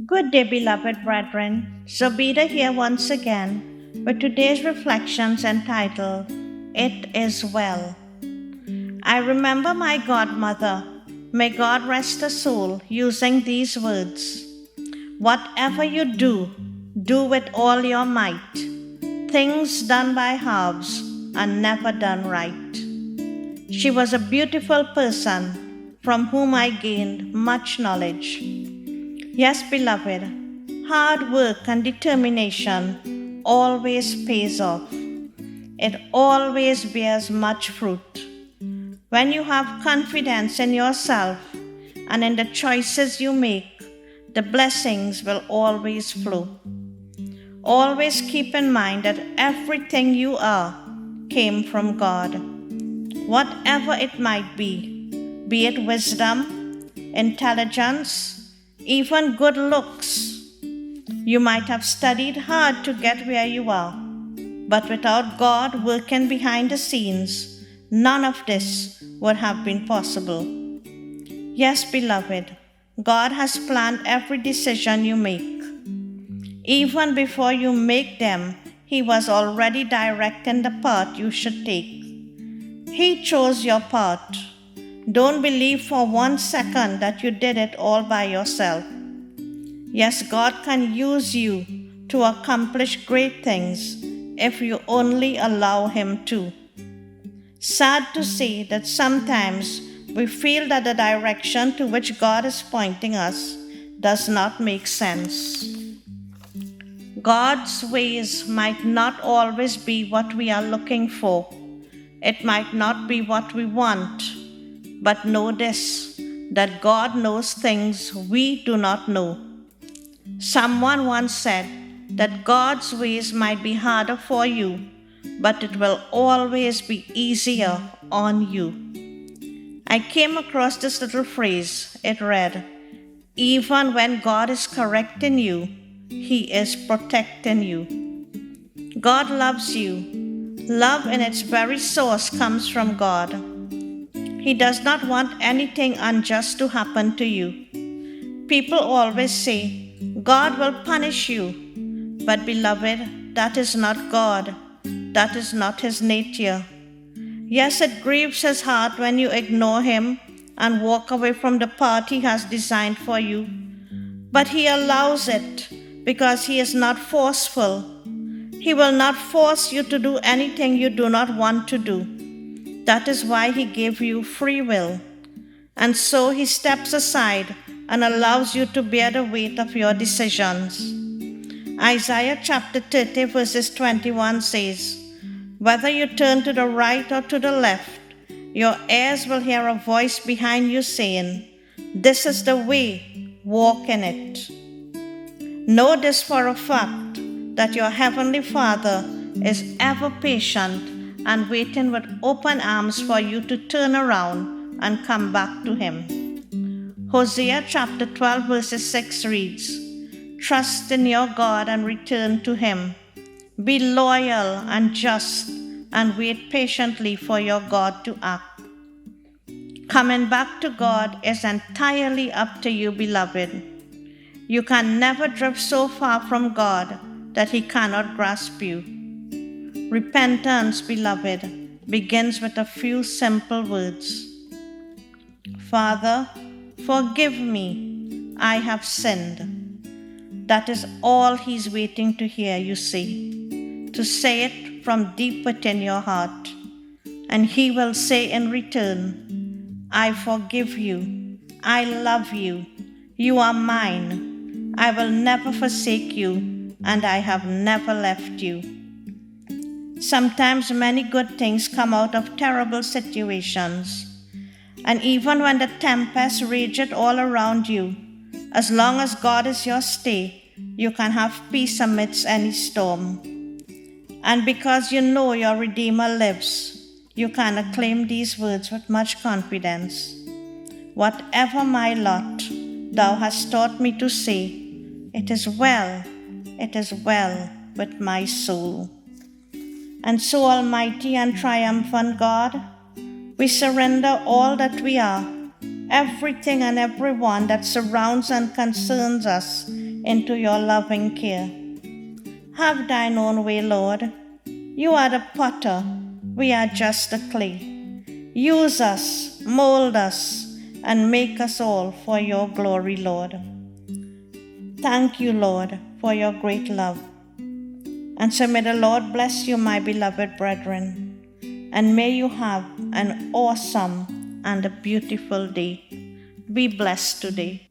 Good day, beloved brethren. Zobida here once again with today's reflections entitled, It is Well. I remember my godmother, may God rest her soul, using these words: Whatever you do, do with all your might. Things done by halves are never done right. She was a beautiful person from whom I gained much knowledge. Yes, beloved, hard work and determination always pays off. It always bears much fruit. When you have confidence in yourself and in the choices you make, the blessings will always flow. Always keep in mind that everything you are came from God. Whatever it might be it wisdom, intelligence, even good looks. You might have studied hard to get where you are, but without God working behind the scenes, none of this would have been possible. Yes, beloved, God has planned every decision you make. Even before you make them, He was already directing the path you should take. He chose your path. Don't believe for 1 second that you did it all by yourself. Yes, God can use you to accomplish great things if you only allow Him to. Sad to say that sometimes we feel that the direction to which God is pointing us does not make sense. God's ways might not always be what we are looking for. It might not be what we want. But know this, that God knows things we do not know. Someone once said that God's ways might be harder for you, but it will always be easier on you. I came across this little phrase. It read, Even when God is correcting you, He is protecting you. God loves you. Love in its very source comes from God. He does not want anything unjust to happen to you. People always say, God will punish you. But beloved, that is not God. That is not His nature. Yes, it grieves His heart when you ignore Him and walk away from the path He has designed for you. But He allows it because He is not forceful. He will not force you to do anything you do not want to do. That is why He gave you free will. And so He steps aside and allows you to bear the weight of your decisions. Isaiah chapter 30 verses 21 says, Whether you turn to the right or to the left, your ears will hear a voice behind you saying, This is the way, walk in it. Know this for a fact, that your Heavenly Father is ever patient and waiting with open arms for you to turn around and come back to Him. Hosea chapter 12 verses 6 reads, Trust in your God and return to Him. Be loyal and just and wait patiently for your God to act. Coming back to God is entirely up to you, beloved. You can never drift so far from God that He cannot grasp you. Repentance, beloved, begins with a few simple words. Father, forgive me, I have sinned. That is all He's waiting to hear you say, to say it from deep within your heart. And He will say in return, I forgive you, I love you, you are mine, I will never forsake you, and I have never left you. Sometimes many good things come out of terrible situations. And even when the tempest rages all around you, as long as God is your stay, you can have peace amidst any storm. And because you know your Redeemer lives, you can acclaim these words with much confidence. Whatever my lot, Thou hast taught me to say, it is well with my soul. And so, Almighty and triumphant God, we surrender all that we are, everything and everyone that surrounds and concerns us into your loving care. Have thine own way, Lord. You are the potter, we are just the clay. Use us, mold us, and make us all for your glory, Lord. Thank you, Lord, for your great love. And so may the Lord bless you, my beloved brethren, and may you have an awesome and a beautiful day. Be blessed today.